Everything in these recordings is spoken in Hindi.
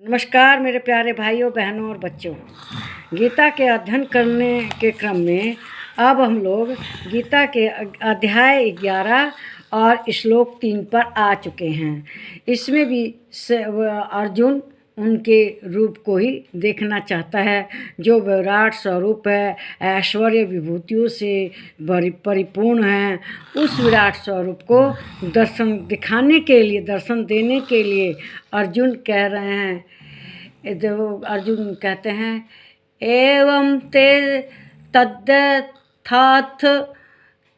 नमस्कार मेरे प्यारे भाइयों बहनों और बच्चों। गीता के अध्ययन करने के क्रम में अब हम लोग गीता के अध्याय 11 और श्लोक 3 पर आ चुके हैं। इसमें भी अर्जुन उनके रूप को ही देखना चाहता है जो विराट स्वरूप है, ऐश्वर्य विभूतियों से परिपूर्ण है। उस विराट स्वरूप को दर्शन दिखाने के लिए, दर्शन देने के लिए अर्जुन कह रहे हैं। अर्जुन कहते हैं एवं ते तद्यथाथ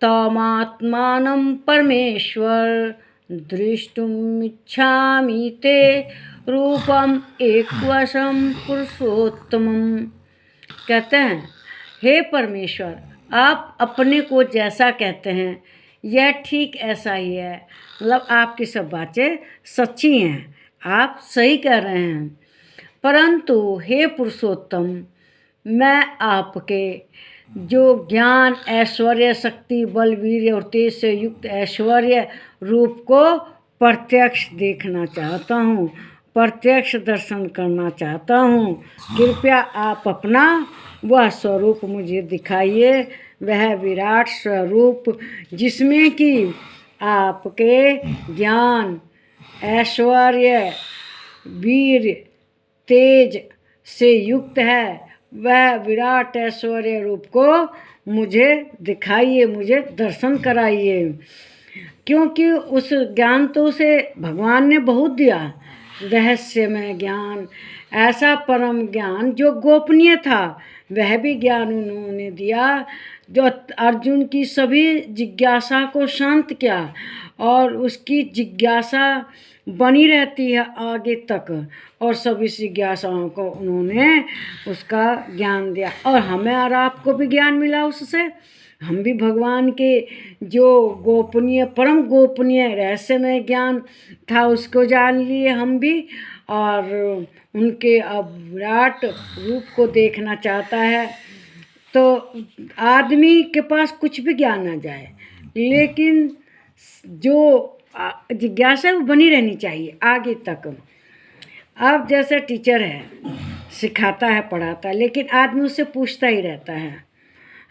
तमात्मानं परमेश्वर दृष्टुमिच्छामि ते रूपम एकवशम पुरुषोत्तमम। कहते हैं हे परमेश्वर, आप अपने को जैसा कहते हैं यह ठीक ऐसा ही है। मतलब आपकी सब बातें सच्ची हैं, आप सही कह रहे हैं। परंतु हे पुरुषोत्तम, मैं आपके जो ज्ञान, ऐश्वर्य, शक्ति, बल, वीर्य और तेज से युक्त ऐश्वर्य रूप को प्रत्यक्ष देखना चाहता हूँ, प्रत्यक्ष दर्शन करना चाहता हूँ। कृपया आप अपना वह स्वरूप मुझे दिखाइए, वह विराट स्वरूप जिसमें कि आपके ज्ञान, ऐश्वर्य, वीर, तेज से युक्त है। वह विराट ऐश्वर्य रूप को मुझे दिखाइए, मुझे दर्शन कराइए। क्योंकि उस ज्ञान तो उसे भगवान ने बहुत दिया, रहस्यमय ज्ञान, ऐसा परम ज्ञान जो गोपनीय था, वह भी ज्ञान उन्होंने दिया जो अर्जुन की सभी जिज्ञासा को शांत किया और उसकी जिज्ञासा बनी रहती है आगे तक। और सभी जिज्ञासाओं को उन्होंने उसका ज्ञान दिया और हमें और आपको भी ज्ञान मिला उससे। हम भी भगवान के जो गोपनीय, परम गोपनीय रहस्यमय ज्ञान था उसको जान लिए हम भी। और उनके अब विराट रूप को देखना चाहता है। तो आदमी के पास कुछ भी ज्ञान आ जाए, लेकिन जो जिज्ञासा वो बनी रहनी चाहिए आगे तक। अब जैसे टीचर है, सिखाता है, पढ़ाता है, लेकिन आदमी उससे पूछता ही रहता है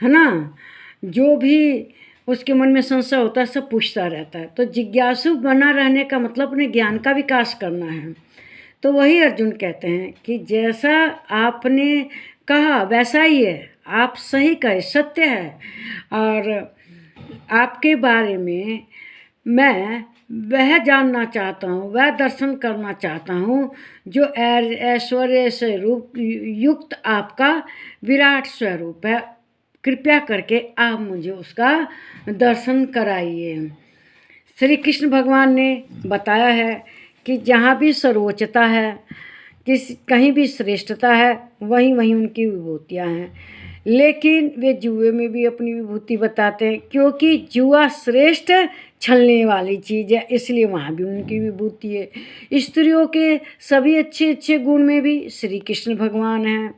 ना। जो भी उसके मन में संशय होता है सब पूछता रहता है। तो जिज्ञासु बना रहने का मतलब अपने ज्ञान का विकास करना है। तो वही अर्जुन कहते हैं कि जैसा आपने कहा वैसा ही है, आप सही कहे, सत्य है। और आपके बारे में मैं वह जानना चाहता हूँ, वह दर्शन करना चाहता हूँ जो ऐश्वर्य से रूप युक्त आपका विराट स्वरूप है। कृपया करके आप मुझे उसका दर्शन कराइए। श्री कृष्ण भगवान ने बताया है कि जहाँ भी सर्वोच्चता है, कहीं भी श्रेष्ठता है, वहीं वहीं उनकी विभूतियाँ हैं। लेकिन वे जुए में भी अपनी विभूति बताते हैं, क्योंकि जुआ श्रेष्ठ छलने वाली चीज़ है, इसलिए वहाँ भी उनकी विभूति है। स्त्रियों के सभी अच्छे अच्छे गुण में भी श्री कृष्ण भगवान हैं।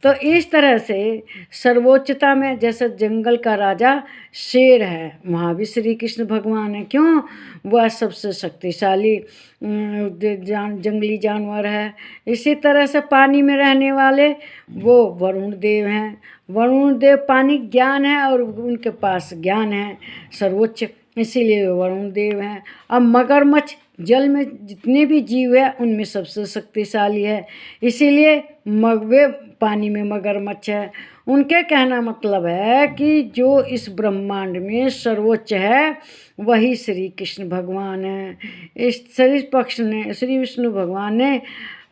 तो इस तरह से सर्वोच्चता में जैसे जंगल का राजा शेर है, वहाँ भी श्री कृष्ण भगवान है। क्यों? वह सबसे शक्तिशाली जंगली जानवर है। इसी तरह से पानी में रहने वाले वो वरुण देव हैं। वरुण देव पानी ज्ञान है और उनके पास ज्ञान है सर्वोच्च, इसीलिए वरुण देव हैं। अब मगरमच्छ जल में जितने भी जीव है उनमें सबसे शक्तिशाली है, इसीलिए वे पानी में मगरमच्छ है। उनके कहना मतलब है कि जो इस ब्रह्मांड में सर्वोच्च है वही श्री कृष्ण भगवान है। इस श्री विष्णु भगवान ने,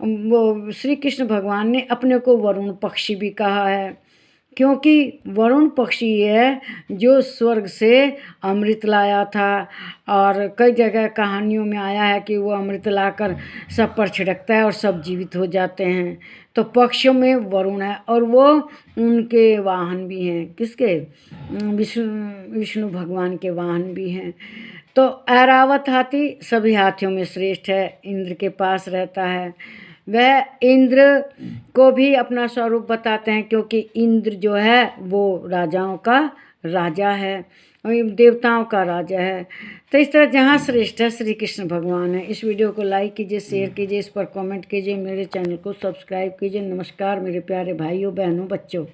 वो श्री कृष्ण भगवान ने अपने को वरुण पक्षी भी कहा है, क्योंकि वरुण पक्षी है जो स्वर्ग से अमृत लाया था। और कई जगह कहानियों में आया है कि वो अमृत लाकर सब पर छिड़कता है और सब जीवित हो जाते हैं। तो पक्षियों में वरुण है और वो उनके वाहन भी हैं। किसके? विष्णु भगवान के वाहन भी हैं। तो ऐरावत हाथी सभी हाथियों में श्रेष्ठ है, इंद्र के पास रहता है। वह इंद्र को भी अपना स्वरूप बताते हैं, क्योंकि इंद्र जो है वो राजाओं का राजा है। और ये देवताओं का राजा है। तो इस तरह जहाँ श्रेष्ठ है श्री कृष्ण भगवान है। इस वीडियो को लाइक कीजिए, शेयर कीजिए, इस पर कमेंट कीजिए, मेरे चैनल को सब्सक्राइब कीजिए। नमस्कार मेरे प्यारे भाइयों बहनों बच्चों।